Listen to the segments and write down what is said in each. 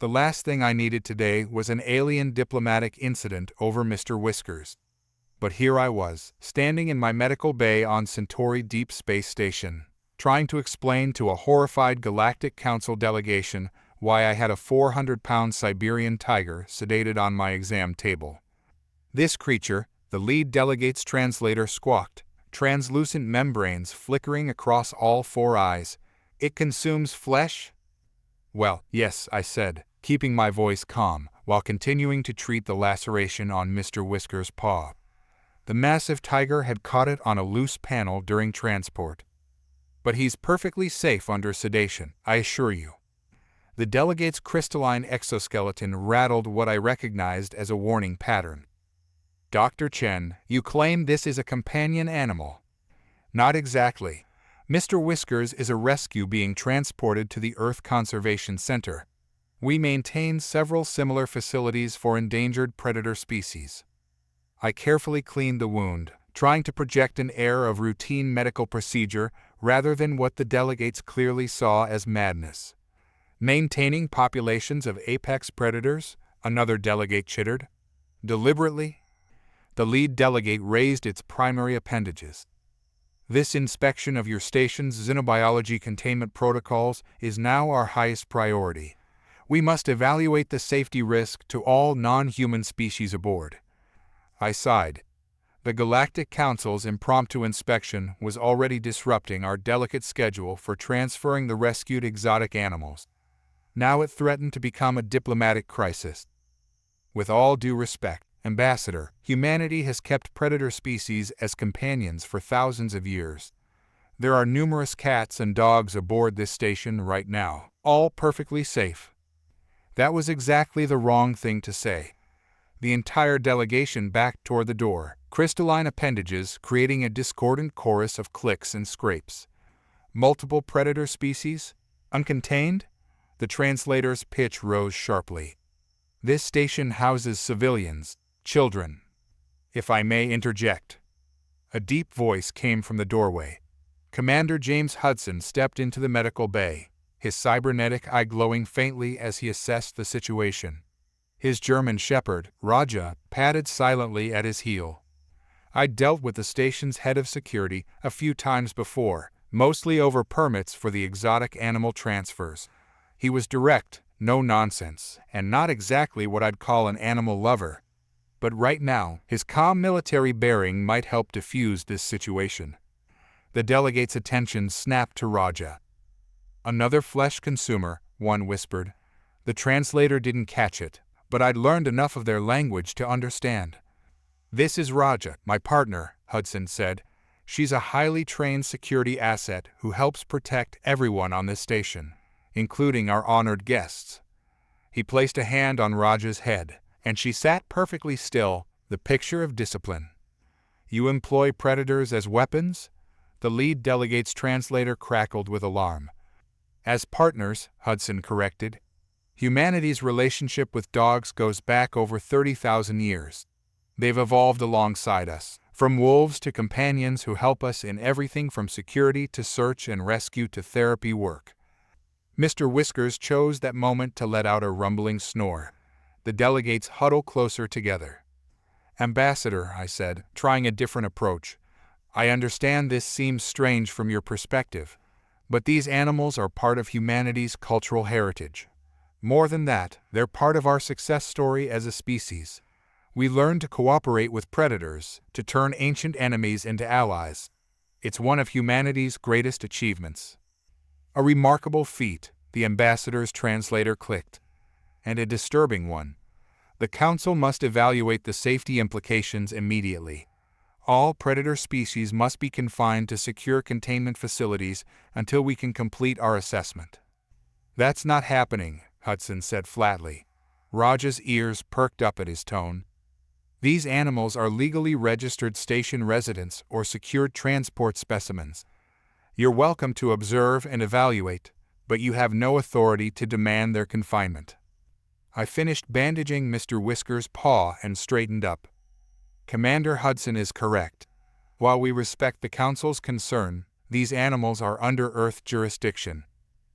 The last thing I needed today was an alien diplomatic incident over Mr. Whiskers. But here I was, standing in my medical bay on Centauri Deep Space Station, trying to explain to a horrified Galactic Council delegation why I had a 400-pound Siberian tiger sedated on my exam table. This creature, the lead delegate's translator squawked, translucent membranes flickering across all four eyes. It consumes flesh? Well, yes, I said, keeping my voice calm, while continuing to treat the laceration on Mr. Whiskers' paw. The massive tiger had caught it on a loose panel during transport. But he's perfectly safe under sedation, I assure you. The delegate's crystalline exoskeleton rattled what I recognized as a warning pattern. Dr. Chen, you claim this is a companion animal. Not exactly. Mr. Whiskers is a rescue being transported to the Earth Conservation Center. We maintain several similar facilities for endangered predator species. I carefully cleaned the wound, trying to project an air of routine medical procedure rather than what the delegates clearly saw as madness. Maintaining populations of apex predators? Another delegate chittered. Deliberately? The lead delegate raised its primary appendages. This inspection of your station's xenobiology containment protocols is now our highest priority. We must evaluate the safety risk to all non-human species aboard. I sighed. The Galactic Council's impromptu inspection was already disrupting our delicate schedule for transferring the rescued exotic animals. Now it threatened to become a diplomatic crisis. With all due respect, Ambassador, humanity has kept predator species as companions for thousands of years. There are numerous cats and dogs aboard this station right now, all perfectly safe. That was exactly the wrong thing to say. The entire delegation backed toward the door, crystalline appendages creating a discordant chorus of clicks and scrapes. Multiple predator species? Uncontained? The translator's pitch rose sharply. This station houses civilians, children. If I may interject. A deep voice came from the doorway. Commander James Hudson stepped into the medical bay, his cybernetic eye glowing faintly as he assessed the situation. His German shepherd, Raja, padded silently at his heel. I'd dealt with the station's head of security a few times before, mostly over permits for the exotic animal transfers. He was direct, no nonsense, and not exactly what I'd call an animal lover. But right now, his calm military bearing might help diffuse this situation. The delegate's attention snapped to Raja. Another flesh consumer, one whispered. The translator didn't catch it, but I'd learned enough of their language to understand. This is Raja, my partner, Hudson said. She's a highly trained security asset who helps protect everyone on this station, including our honored guests. He placed a hand on Raja's head, and she sat perfectly still, the picture of discipline. You employ predators as weapons? The lead delegate's translator crackled with alarm. As partners, Hudson corrected. Humanity's relationship with dogs goes back over 30,000 years. They've evolved alongside us, from wolves to companions who help us in everything from security to search and rescue to therapy work. Mr. Whiskers chose that moment to let out a rumbling snore. The delegates huddled closer together. Ambassador, I said, trying a different approach. I understand this seems strange from your perspective, but these animals are part of humanity's cultural heritage. More than that, they're part of our success story as a species. We learned to cooperate with predators, to turn ancient enemies into allies. It's one of humanity's greatest achievements. A remarkable feat, the ambassador's translator clicked. And a disturbing one. The Council must evaluate the safety implications immediately. All predator species must be confined to secure containment facilities until we can complete our assessment. That's not happening, Hudson said flatly. Raja's ears perked up at his tone. These animals are legally registered station residents or secured transport specimens. You're welcome to observe and evaluate, but you have no authority to demand their confinement. I finished bandaging Mr. Whiskers' paw and straightened up. Commander Hudson is correct. While we respect the Council's concern, these animals are under Earth jurisdiction.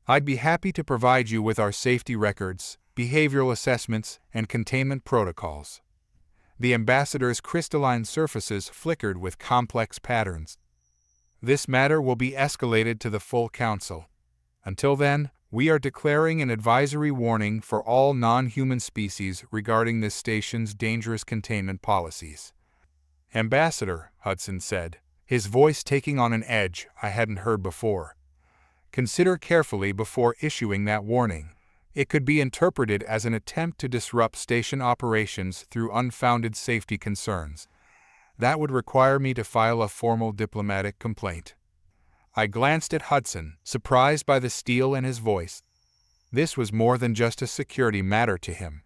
I'd be happy to provide you with our safety records, behavioral assessments, and containment protocols. The ambassador's crystalline surfaces flickered with complex patterns. This matter will be escalated to the full council. Until then, we are declaring an advisory warning for all non-human species regarding this station's dangerous containment policies. Ambassador, Hudson said, his voice taking on an edge I hadn't heard before. Consider carefully before issuing that warning. It could be interpreted as an attempt to disrupt station operations through unfounded safety concerns. That would require me to file a formal diplomatic complaint. I glanced at Hudson, surprised by the steel in his voice. This was more than just a security matter to him.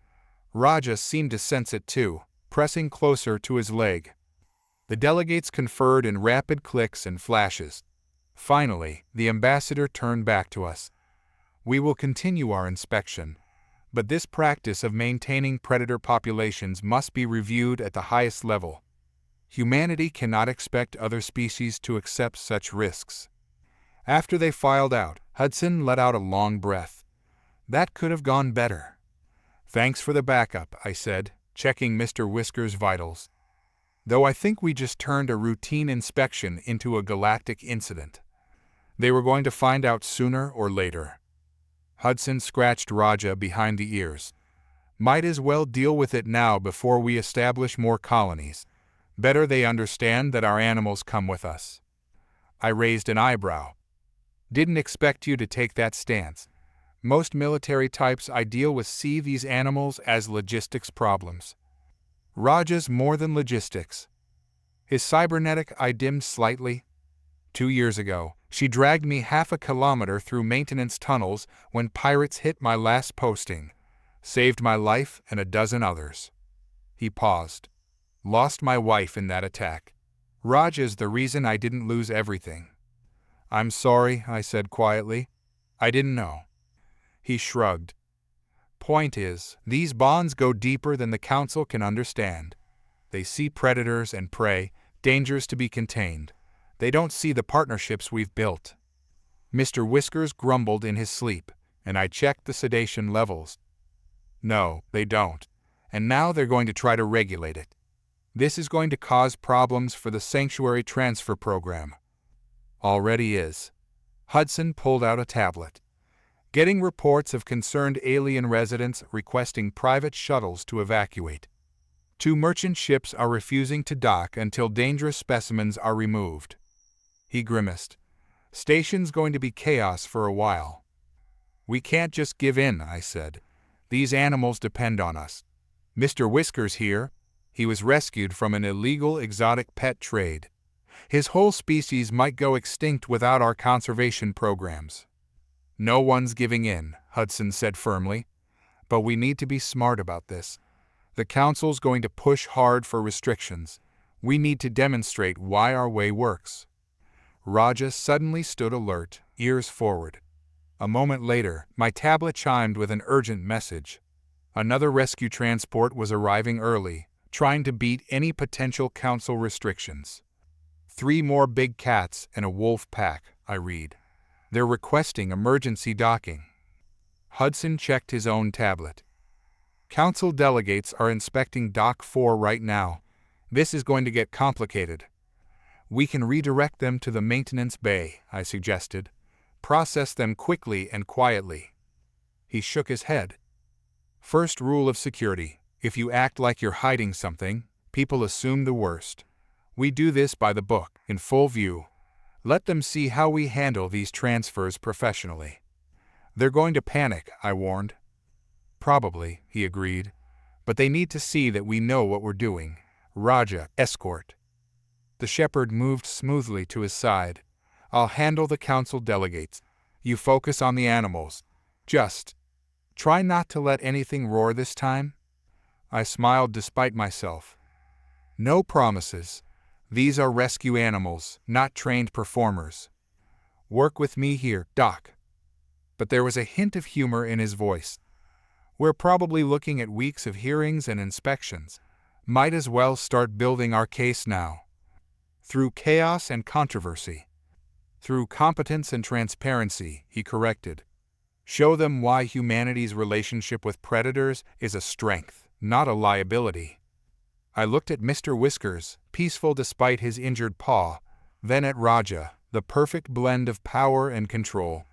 Raja seemed to sense it too, pressing closer to his leg. The delegates conferred in rapid clicks and flashes. Finally, the ambassador turned back to us. We will continue our inspection, but this practice of maintaining predator populations must be reviewed at the highest level. Humanity cannot expect other species to accept such risks. After they filed out, Hudson let out a long breath. That could have gone better. Thanks for the backup, I said, checking Mr. Whisker's vitals. Though I think we just turned a routine inspection into a galactic incident. They were going to find out sooner or later. Hudson scratched Raja behind the ears. Might as well deal with it now before we establish more colonies. Better they understand that our animals come with us. I raised an eyebrow. Didn't expect you to take that stance. Most military types I deal with see these animals as logistics problems. Raja's more than logistics. His cybernetic eye dimmed slightly. 2 years ago, she dragged me half a kilometer through maintenance tunnels when pirates hit my last posting. Saved my life and a dozen others. He paused. Lost my wife in that attack. Raja's the reason I didn't lose everything. I'm sorry, I said quietly. I didn't know. He shrugged. Point is, these bonds go deeper than the Council can understand. They see predators and prey, dangers to be contained. They don't see the partnerships we've built. Mr. Whiskers grumbled in his sleep, and I checked the sedation levels. No, they don't. And now they're going to try to regulate it. This is going to cause problems for the Sanctuary Transfer Program. Already is. Hudson pulled out a tablet. Getting reports of concerned alien residents requesting private shuttles to evacuate. 2 merchant ships are refusing to dock until dangerous specimens are removed. He grimaced. Station's going to be chaos for a while. We can't just give in, I said. These animals depend on us. Mr. Whiskers here. He was rescued from an illegal exotic pet trade. His whole species might go extinct without our conservation programs. No one's giving in, Hudson said firmly. But we need to be smart about this. The Council's going to push hard for restrictions. We need to demonstrate why our way works. Raja suddenly stood alert, ears forward. A moment later, my tablet chimed with an urgent message. Another rescue transport was arriving early, trying to beat any potential Council restrictions. 3 more big cats and a wolf pack, I read. They're requesting emergency docking. Hudson checked his own tablet. Council delegates are inspecting Dock 4 right now. This is going to get complicated. We can redirect them to the maintenance bay, I suggested. Process them quickly and quietly. He shook his head. First rule of security, if you act like you're hiding something, people assume the worst. We do this by the book, in full view. Let them see how we handle these transfers professionally. They're going to panic, I warned. Probably, he agreed. But they need to see that we know what we're doing. Raja, escort. The shepherd moved smoothly to his side. I'll handle the Council delegates. You focus on the animals. Just try not to let anything roar this time. I smiled despite myself. No promises. These are rescue animals, not trained performers. Work with me here, Doc. But there was a hint of humor in his voice. We're probably looking at weeks of hearings and inspections. Might as well start building our case now. Through chaos and controversy. Through competence and transparency, he corrected. Show them why humanity's relationship with predators is a strength, not a liability. I looked at Mr. Whiskers, peaceful despite his injured paw, then at Raja, the perfect blend of power and control.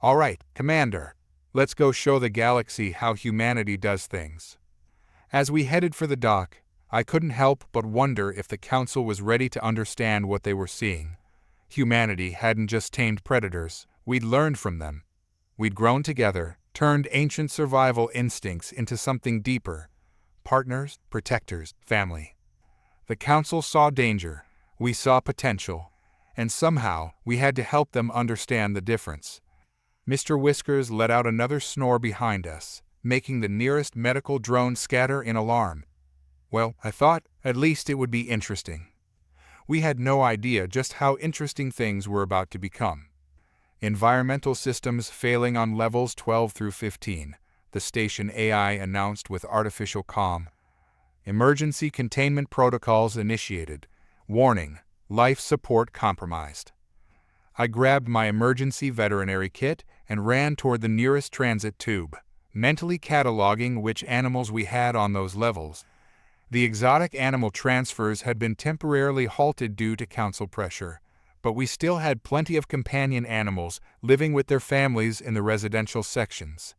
All right, Commander, let's go show the galaxy how humanity does things. As we headed for the dock, I couldn't help but wonder if the Council was ready to understand what they were seeing. Humanity hadn't just tamed predators, we'd learned from them. We'd grown together, turned ancient survival instincts into something deeper. Partners, protectors, family. The Council saw danger, we saw potential, and somehow we had to help them understand the difference. Mr. Whiskers let out another snore behind us, making the nearest medical drone scatter in alarm. Well, I thought, at least it would be interesting. We had no idea just how interesting things were about to become. Environmental systems failing on levels 12 through 15, the station AI announced with artificial calm. Emergency containment protocols initiated. Warning, life support compromised. I grabbed my emergency veterinary kit and ran toward the nearest transit tube, mentally cataloging which animals we had on those levels. The exotic animal transfers had been temporarily halted due to Council pressure, but we still had plenty of companion animals living with their families in the residential sections.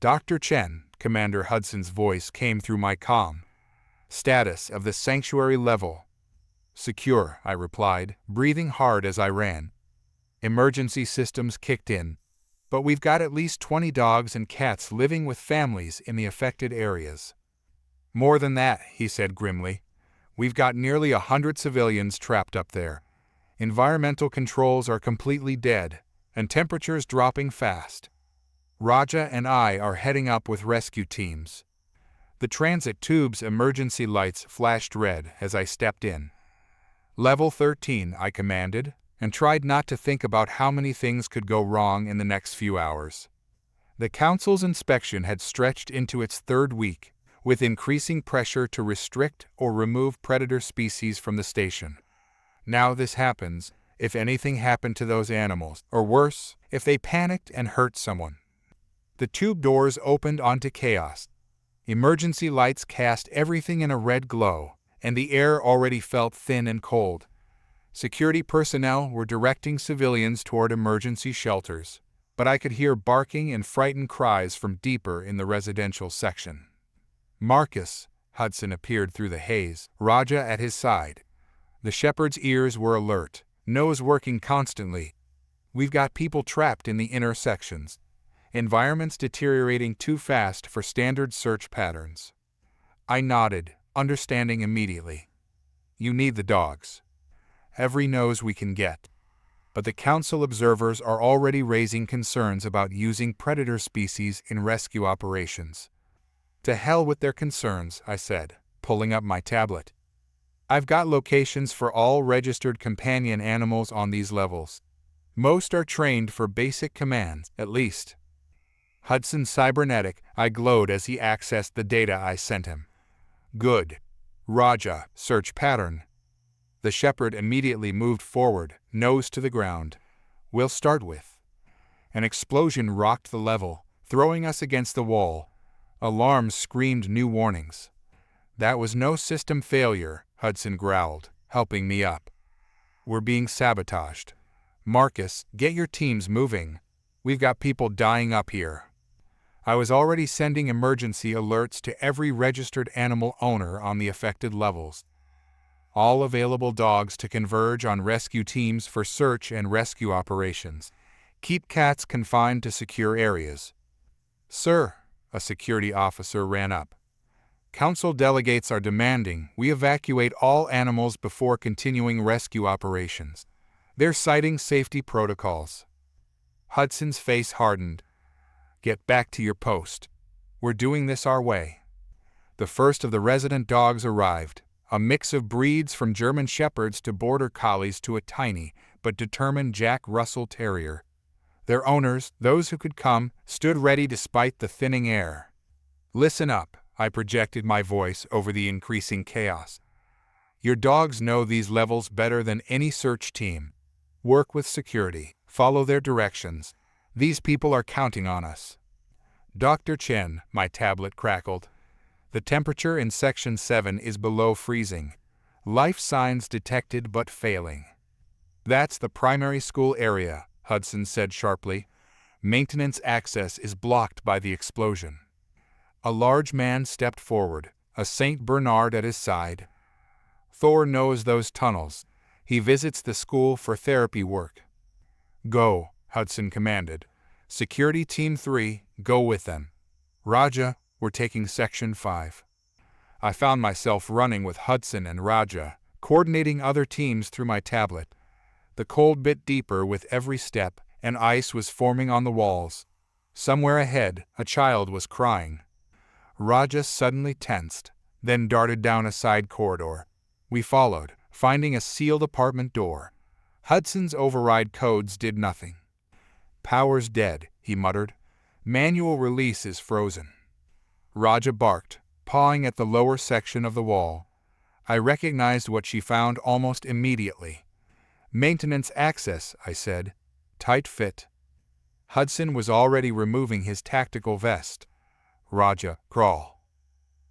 Dr. Chen, Commander Hudson's voice came through my comm. Status of the sanctuary level. Secure, I replied, breathing hard as I ran. Emergency systems kicked in, but we've got at least 20 dogs and cats living with families in the affected areas. More than that, he said grimly. We've got nearly 100 civilians trapped up there. Environmental controls are completely dead, and temperatures dropping fast. Raja and I are heading up with rescue teams. The transit tube's emergency lights flashed red as I stepped in. Level 13, I commanded, and tried not to think about how many things could go wrong in the next few hours. The Council's inspection had stretched into its third week, with increasing pressure to restrict or remove predator species from the station. Now this happens if anything happened to those animals, or worse, if they panicked and hurt someone. The tube doors opened onto chaos. Emergency lights cast everything in a red glow, and the air already felt thin and cold. Security personnel were directing civilians toward emergency shelters, but I could hear barking and frightened cries from deeper in the residential section. Marcus, Hudson appeared through the haze, Raja at his side. The shepherd's ears were alert, nose working constantly. We've got people trapped in the inner sections. Environments deteriorating too fast for standard search patterns. I nodded, understanding immediately. You need the dogs. Every nose we can get. But the Council observers are already raising concerns about using predator species in rescue operations. To hell with their concerns, I said, pulling up my tablet. I've got locations for all registered companion animals on these levels. Most are trained for basic commands, at least. Hudson cybernetic, I glowed as he accessed the data I sent him. Good. Raja, search pattern. The shepherd immediately moved forward, nose to the ground. We'll start with. An explosion rocked the level, throwing us against the wall. Alarms screamed new warnings. That was no system failure, Hudson growled, helping me up. We're being sabotaged. Marcus, get your teams moving. We've got people dying up here. I was already sending emergency alerts to every registered animal owner on the affected levels. All available dogs to converge on rescue teams for search and rescue operations. Keep cats confined to secure areas. Sir, a security officer ran up. Council delegates are demanding we evacuate all animals before continuing rescue operations. They're citing safety protocols. Hudson's face hardened. Get back to your post. We're doing this our way. The first of the resident dogs arrived, a mix of breeds from German Shepherds to Border Collies to a tiny but determined Jack Russell Terrier. Their owners, those who could come, stood ready despite the thinning air. Listen up, I projected my voice over the increasing chaos. Your dogs know these levels better than any search team. Work with security, follow their directions. These people are counting on us. Dr. Chen, my tablet crackled. The temperature in Section 7 is below freezing. Life signs detected but failing. That's the primary school area, Hudson said sharply. Maintenance access is blocked by the explosion. A large man stepped forward, a Saint Bernard at his side. Thor knows those tunnels. He visits the school for therapy work. Go, Hudson commanded. Security Team 3, go with them. Raja, we're taking Section 5. I found myself running with Hudson and Raja, coordinating other teams through my tablet. The cold bit deeper with every step, and ice was forming on the walls. Somewhere ahead, a child was crying. Raja suddenly tensed, then darted down a side corridor. We followed, finding a sealed apartment door. Hudson's override codes did nothing. Power's dead, he muttered. Manual release is frozen. Raja barked, pawing at the lower section of the wall. I recognized what she found almost immediately. Maintenance access, I said. Tight fit. Hudson was already removing his tactical vest. Raja, crawl.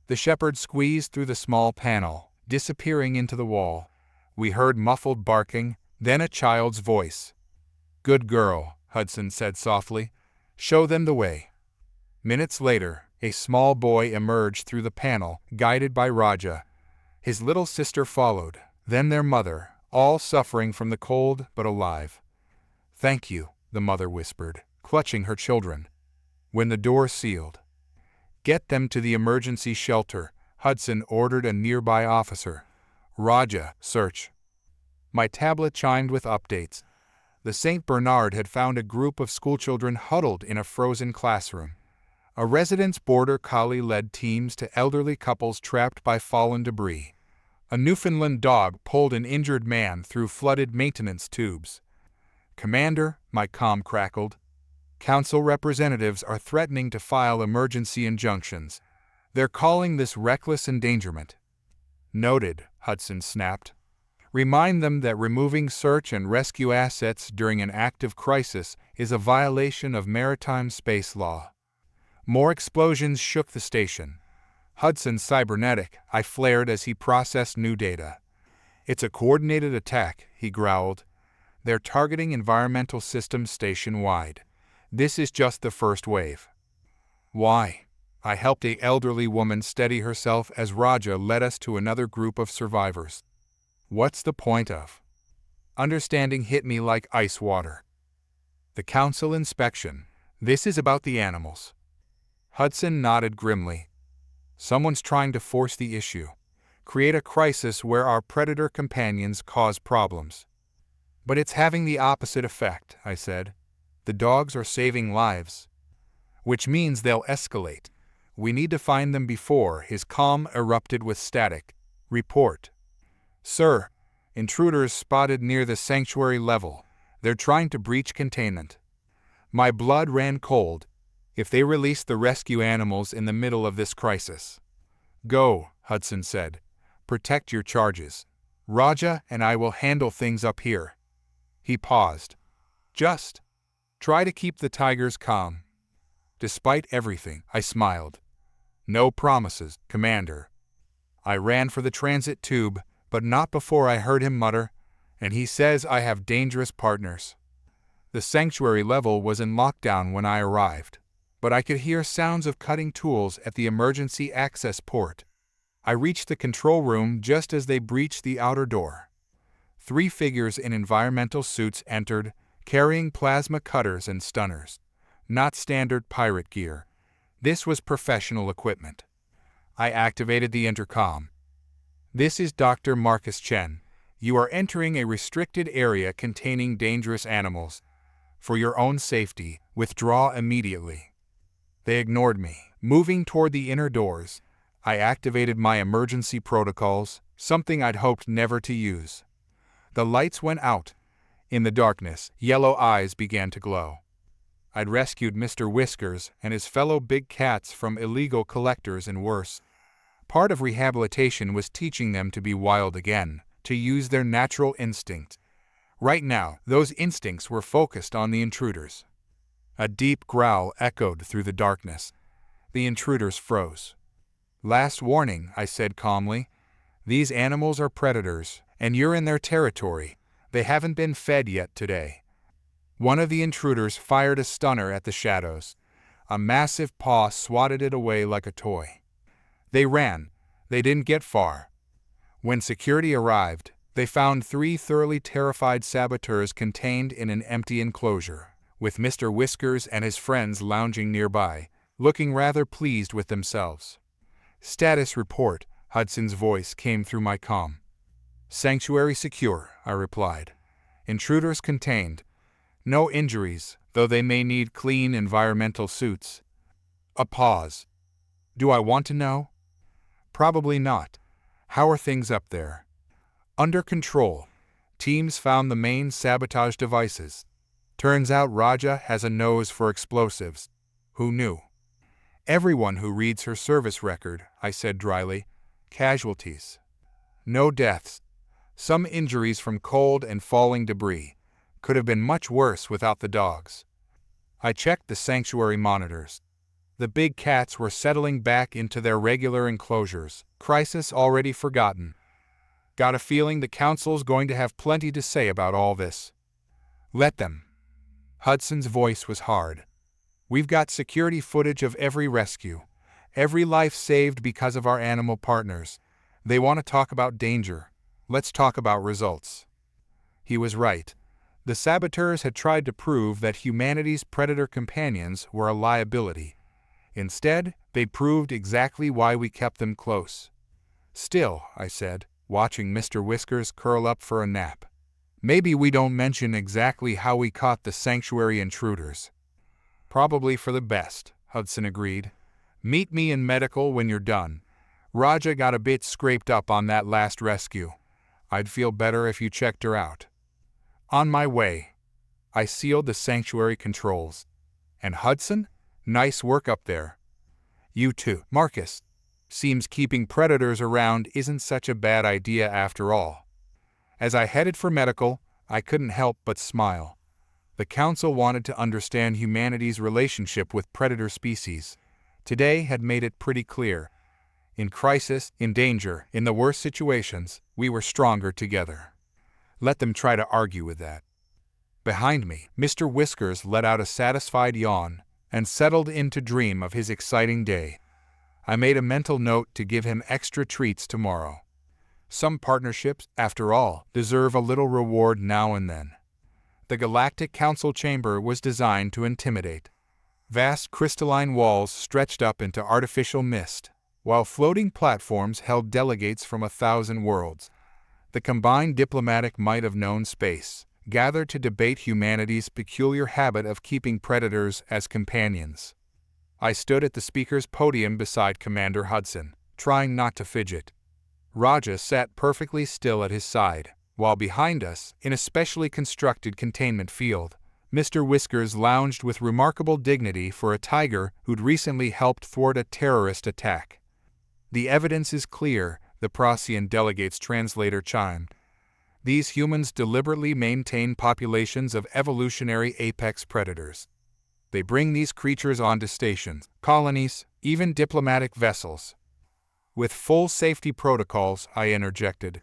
The shepherd squeezed through the small panel, disappearing into the wall. We heard muffled barking, then a child's voice. Good girl, Hudson said softly. Show them the way. Minutes later, a small boy emerged through the panel, guided by Raja. His little sister followed, then their mother, all suffering from the cold but alive. Thank you, the mother whispered, clutching her children. When the door sealed. Get them to the emergency shelter, Hudson ordered a nearby officer. Raja, search. My tablet chimed with updates. The St. Bernard had found a group of schoolchildren huddled in a frozen classroom. A residence border collie led teams to elderly couples trapped by fallen debris. A Newfoundland dog pulled an injured man through flooded maintenance tubes. Commander, my comm crackled. Council representatives are threatening to file emergency injunctions. They're calling this reckless endangerment. Noted, Hudson snapped. Remind them that removing search and rescue assets during an active crisis is a violation of maritime space law. More explosions shook the station. Hudson's cybernetic, I flared as he processed new data. It's a coordinated attack, he growled. They're targeting environmental systems station-wide. This is just the first wave. Why? I helped an elderly woman steady herself as Raja led us to another group of survivors. What's the point of? Understanding hit me like ice water. The council inspection. This is about the animals. Hudson nodded grimly. Someone's trying to force the issue. Create a crisis where our predator companions cause problems. But it's having the opposite effect, I said. The dogs are saving lives. Which means they'll escalate. We need to find them before. His comm erupted with static. Report. Sir, intruders spotted near the sanctuary level. They're trying to breach containment. My blood ran cold. If they release the rescue animals in the middle of this crisis. Go, Hudson said. Protect your charges. Raja and I will handle things up here. He paused. Just try to keep the tigers calm. Despite everything, I smiled. No promises, Commander. I ran for the transit tube, but not before I heard him mutter, and he says I have dangerous partners. The sanctuary level was in lockdown when I arrived, but I could hear sounds of cutting tools at the emergency access port. I reached the control room just as they breached the outer door. 3 figures in environmental suits entered, carrying plasma cutters and stunners. Not standard pirate gear. This was professional equipment. I activated the intercom. This is Dr. Marcus Chen. You are entering a restricted area containing dangerous animals. For your own safety, withdraw immediately. They ignored me. Moving toward the inner doors, I activated my emergency protocols, something I'd hoped never to use. The lights went out. In the darkness, yellow eyes began to glow. I'd rescued Mr. Whiskers and his fellow big cats from illegal collectors and worse. Part of rehabilitation was teaching them to be wild again, to use their natural instinct. Right now, those instincts were focused on the intruders. A deep growl echoed through the darkness. The intruders froze. "Last warning," I said calmly. "These animals are predators, and you're in their territory. They haven't been fed yet today." One of the intruders fired a stunner at the shadows. A massive paw swatted it away like a toy. They ran. They didn't get far. When security arrived, they found 3 thoroughly terrified saboteurs contained in an empty enclosure, with Mr. Whiskers and his friends lounging nearby, looking rather pleased with themselves. "Status report," Hudson's voice came through my comm. "Sanctuary secure," I replied. "Intruders contained. No injuries, though they may need clean environmental suits." A pause. "Do I want to know?" "Probably not. How are things up there?" "Under control. Teams found the main sabotage devices. Turns out Raja has a nose for explosives. Who knew?" "Everyone who reads her service record," I said dryly. "Casualties. No deaths. Some injuries from cold and falling debris. Could have been much worse without the dogs." I checked the sanctuary monitors. The big cats were settling back into their regular enclosures, crisis already forgotten. Got a feeling the council's going to have plenty to say about all this. "Let them." Hudson's voice was hard. "We've got security footage of every rescue, every life saved because of our animal partners. They want to talk about danger. Let's talk about results." He was right. The saboteurs had tried to prove that humanity's predator companions were a liability. Instead, they proved exactly why we kept them close. "Still," I said, watching Mr. Whiskers curl up for a nap, "maybe we don't mention exactly how we caught the sanctuary intruders." "Probably for the best," Hudson agreed. "Meet me in medical when you're done. Raja got a bit scraped up on that last rescue. I'd feel better if you checked her out." On my way. I sealed the sanctuary controls. "And Hudson? Nice work up there." "You too, Marcus. Seems keeping predators around isn't such a bad idea after all." As I headed for medical, I couldn't help but smile. The council wanted to understand humanity's relationship with predator species. Today had made it pretty clear. In crisis, in danger, in the worst situations, we were stronger together. Let them try to argue with that. Behind me, Mr. Whiskers let out a satisfied yawn and settled in to dream of his exciting day. I made a mental note to give him extra treats tomorrow. Some partnerships, after all, deserve a little reward now and then. The Galactic Council chamber was designed to intimidate. Vast crystalline walls stretched up into artificial mist, while floating platforms held delegates from 1,000 worlds. The combined diplomatic might of known space gathered to debate humanity's peculiar habit of keeping predators as companions. I stood at the speaker's podium beside Commander Hudson, trying not to fidget. Raja sat perfectly still at his side, while behind us, in a specially constructed containment field, Mr. Whiskers lounged with remarkable dignity for a tiger who'd recently helped thwart a terrorist attack. "The evidence is clear," the Prussian delegate's translator chimed. "These humans deliberately maintain populations of evolutionary apex predators. They bring these creatures onto stations, colonies, even diplomatic vessels. With full safety protocols," I interjected,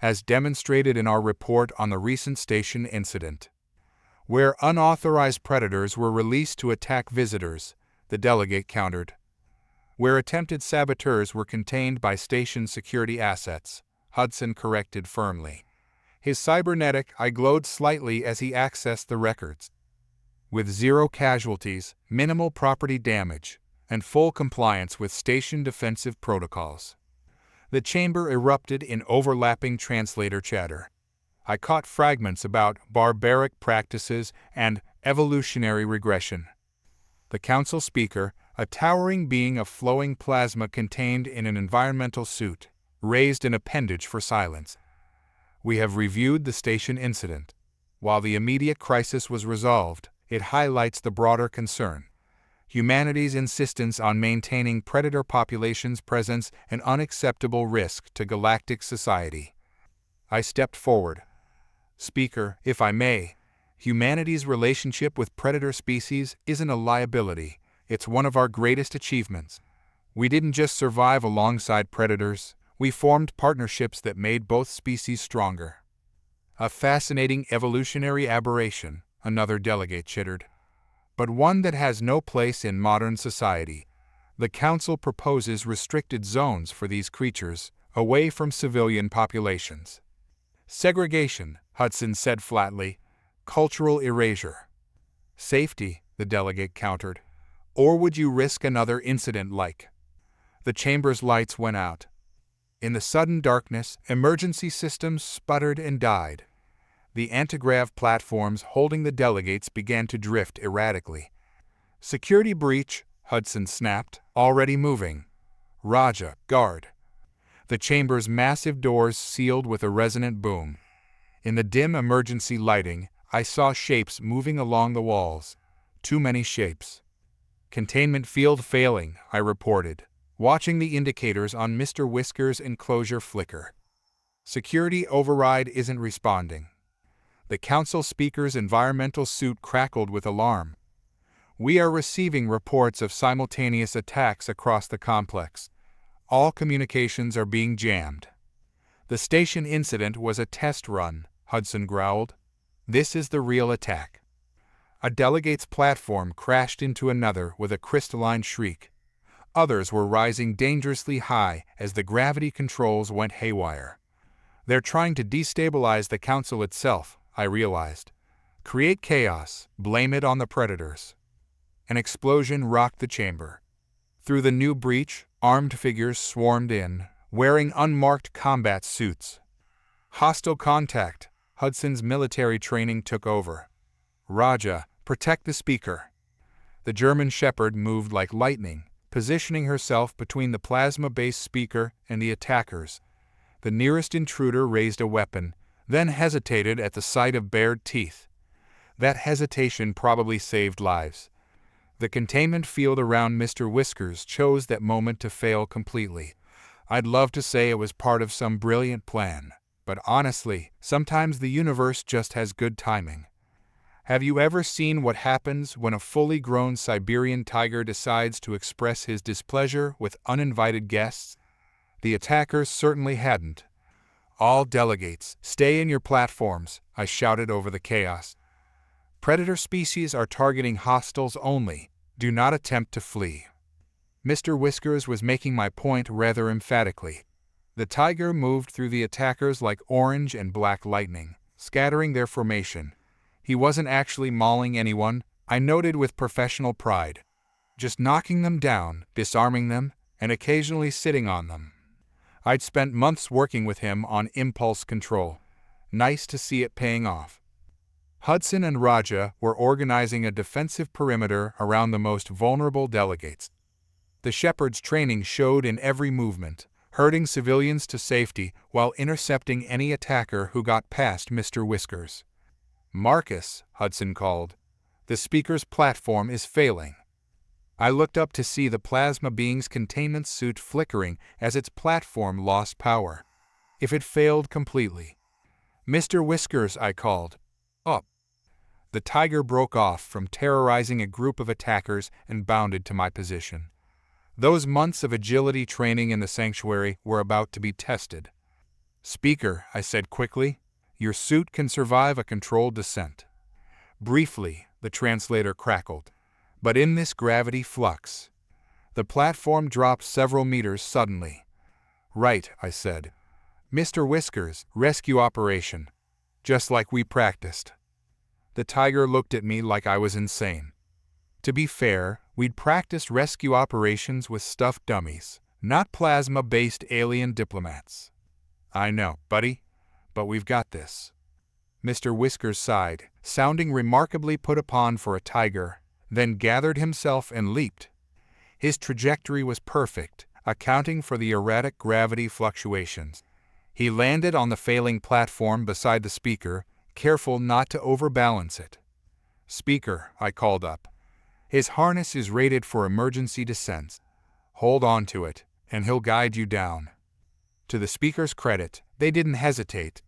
"as demonstrated in our report on the recent station incident. Where unauthorized predators were released to attack visitors," the delegate countered. "Where attempted saboteurs were contained by station security assets," Hudson corrected firmly. His cybernetic eye glowed slightly as he accessed the records. "With 0 casualties, minimal property damage, and full compliance with station defensive protocols." The chamber erupted in overlapping translator chatter. I caught fragments about barbaric practices and evolutionary regression. The council speaker, a towering being of flowing plasma contained in an environmental suit, raised an appendage for silence. "We have reviewed the station incident. While the immediate crisis was resolved, it highlights the broader concern. Humanity's insistence on maintaining predator populations presents an unacceptable risk to galactic society." I stepped forward. "Speaker, if I may, Humanity's relationship with predator species isn't a liability, it's one of our greatest achievements. We didn't just survive alongside predators, we formed partnerships that made both species stronger. A fascinating evolutionary aberration, another delegate chittered. But one that has no place in modern society. The Council proposes restricted zones for these creatures, away from civilian populations. Segregation, Hudson said flatly. Cultural erasure. Safety, the delegate countered. Or would you risk another incident like? The chamber's lights went out. In the sudden darkness, emergency systems sputtered and died. The antigrav platforms holding the delegates began to drift erratically. Security breach, Hudson snapped, already moving. Raja, guard. The chamber's massive doors sealed with a resonant boom. In the dim emergency lighting, I saw shapes moving along the walls. Too many shapes. Containment field failing, I reported, watching the indicators on Mr. Whisker's enclosure flicker. Security override isn't responding. The Council speaker's environmental suit crackled with alarm. We are receiving reports of simultaneous attacks across the complex. All communications are being jammed. The station incident was a test run, Hudson growled. This is the real attack. A delegate's platform crashed into another with a crystalline shriek. Others were rising dangerously high as the gravity controls went haywire. They're trying to destabilize the Council itself, I realized. Create chaos, blame it on the predators. An explosion rocked the chamber. Through the new breach, armed figures swarmed in, wearing unmarked combat suits. Hostile contact, Hudson's military training took over. Raja, protect the speaker. The German shepherd moved like lightning, positioning herself between the plasma-based speaker and the attackers. The nearest intruder raised a weapon, then hesitated at the sight of bared teeth. That hesitation probably saved lives. The containment field around Mr. Whiskers chose that moment to fail completely. I'd love to say it was part of some brilliant plan, but honestly, sometimes the universe just has good timing. Have you ever seen what happens when a fully grown Siberian tiger decides to express his displeasure with uninvited guests? The attackers certainly hadn't. All delegates, stay in your platforms, I shouted over the chaos. Predator species are targeting hostiles only. Do not attempt to flee. Mr. Whiskers was making my point rather emphatically. The tiger moved through the attackers like orange and black lightning, scattering their formation. He wasn't actually mauling anyone, I noted with professional pride. Just knocking them down, disarming them, and occasionally sitting on them. I'd spent months working with him on impulse control. Nice to see it paying off. Hudson and Raja were organizing a defensive perimeter around the most vulnerable delegates. The shepherd's training showed in every movement, herding civilians to safety while intercepting any attacker who got past Mr. Whiskers. Marcus, Hudson called. The speaker's platform is failing. I looked up to see the plasma being's containment suit flickering as its platform lost power. If it failed completely. Mr. Whiskers, I called. Up. The tiger broke off from terrorizing a group of attackers and bounded to my position. Those months of agility training in the sanctuary were about to be tested. Speaker, I said quickly, your suit can survive a controlled descent. Briefly, the translator crackled. But in this gravity flux, the platform dropped several meters suddenly. Right, I said. Mr. Whiskers, rescue operation. Just like we practiced. The tiger looked at me like I was insane. To be fair, we'd practiced rescue operations with stuffed dummies, not plasma-based alien diplomats. I know, buddy, but we've got this. Mr. Whiskers sighed, sounding remarkably put upon for a tiger, then gathered himself and leaped. His trajectory was perfect, accounting for the erratic gravity fluctuations. He landed on the failing platform beside the speaker, careful not to overbalance it. Speaker, I called up. His harness is rated for emergency descents. Hold on to it, and he'll guide you down. To the speaker's credit, they didn't hesitate.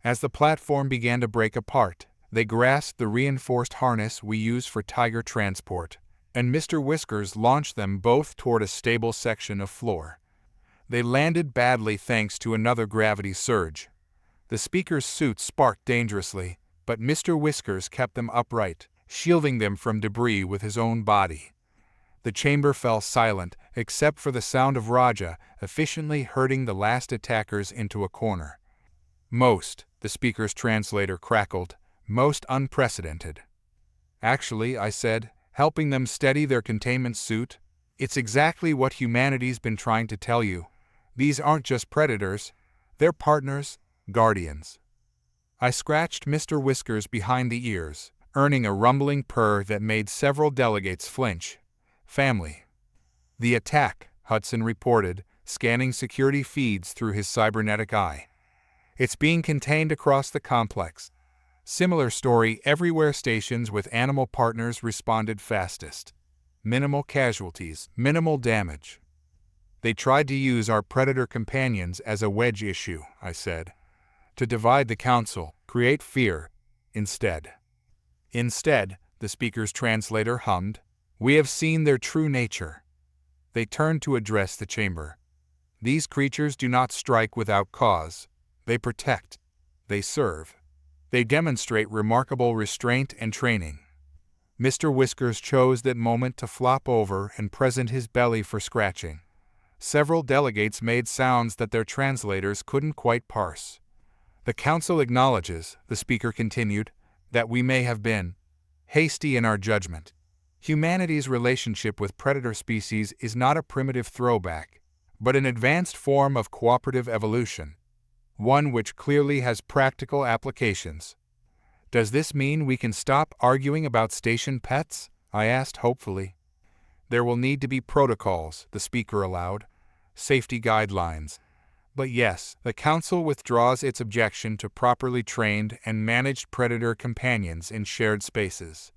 As the platform began to break apart, They grasped the reinforced harness we use for tiger transport, and Mr. Whiskers launched them both toward a stable section of floor. They landed badly thanks to another gravity surge. The speaker's suit sparked dangerously, but Mr. Whiskers kept them upright, shielding them from debris with his own body. The chamber fell silent, except for the sound of Raja efficiently herding the last attackers into a corner. Most, the speaker's translator crackled, most unprecedented. Actually, I said, helping them steady their containment suit, it's exactly what humanity's been trying to tell you. These aren't just predators, they're partners, guardians. I scratched Mr. Whiskers behind the ears, earning a rumbling purr that made several delegates flinch. Family. The attack, Hudson reported, scanning security feeds through his cybernetic eye. It's being contained across the complex. Similar story everywhere. Stations with animal partners responded fastest. Minimal casualties, minimal damage. They tried to use our predator companions as a wedge issue, I said. To divide the council, create fear. Instead, the speaker's translator hummed, we have seen their true nature. They turned to address the chamber. These creatures do not strike without cause. They protect. They serve. They demonstrate remarkable restraint and training. Mr. Whiskers chose that moment to flop over and present his belly for scratching. Several delegates made sounds that their translators couldn't quite parse. The council acknowledges, the speaker continued, that we may have been hasty in our judgment. Humanity's relationship with predator species is not a primitive throwback, but an advanced form of cooperative evolution, one which clearly has practical applications. Does this mean we can stop arguing about station pets? I asked hopefully. There will need to be protocols, the speaker allowed, safety guidelines. But yes, the council withdraws its objection to properly trained and managed predator companions in shared spaces.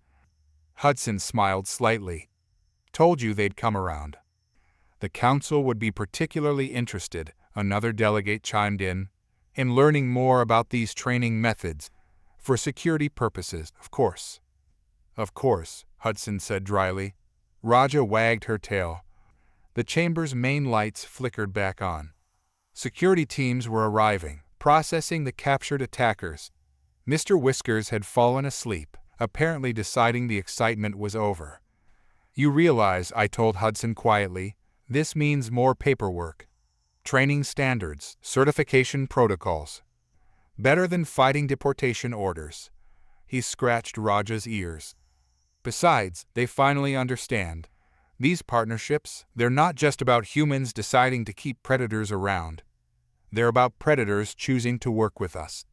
Hudson smiled slightly. Told you they'd come around. The council would be particularly interested, another delegate chimed in learning more about these training methods. For security purposes, of course. Of course, Hudson said dryly. Raja wagged her tail. The chamber's main lights flickered back on. Security teams were arriving, processing the captured attackers. Mr. Whiskers had fallen asleep, apparently deciding the excitement was over. You realize, I told Hudson quietly, this means more paperwork. Training standards, certification protocols. Better than fighting deportation orders. He scratched Raja's ears. Besides, they finally understand. These partnerships, they're not just about humans deciding to keep predators around. They're about predators choosing to work with us.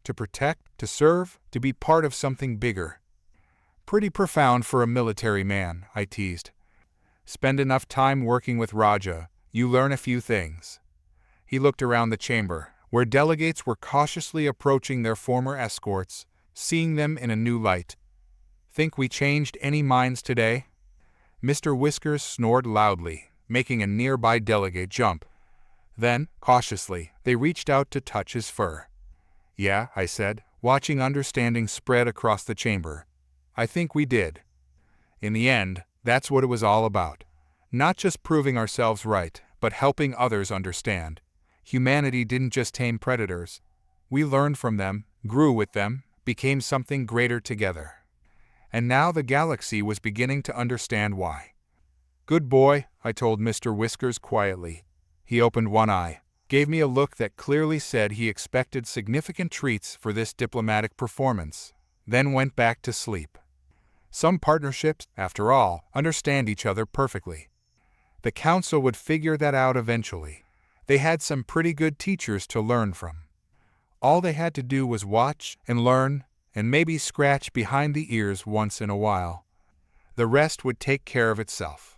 To protect, to serve, to be part of something bigger. Pretty profound for a military man, I teased. Spend enough time working with Raja, you learn a few things. He looked around the chamber, where delegates were cautiously approaching their former escorts, seeing them in a new light. Think we changed any minds today? Mr. Whiskers snored loudly, making a nearby delegate jump. Then, cautiously, they reached out to touch his fur. Yeah, I said, watching understanding spread across the chamber. I think we did. In the end, that's what it was all about. Not just proving ourselves right, but helping others understand. Humanity didn't just tame predators. We learned from them, grew with them, became something greater together. And now the galaxy was beginning to understand why. Good boy, I told Mr. Whiskers quietly. He opened one eye, gave me a look that clearly said he expected significant treats for this diplomatic performance, then went back to sleep. Some partnerships, after all, understand each other perfectly. The council would figure that out eventually. They had some pretty good teachers to learn from. All they had to do was watch and learn, and maybe scratch behind the ears once in a while. The rest would take care of itself.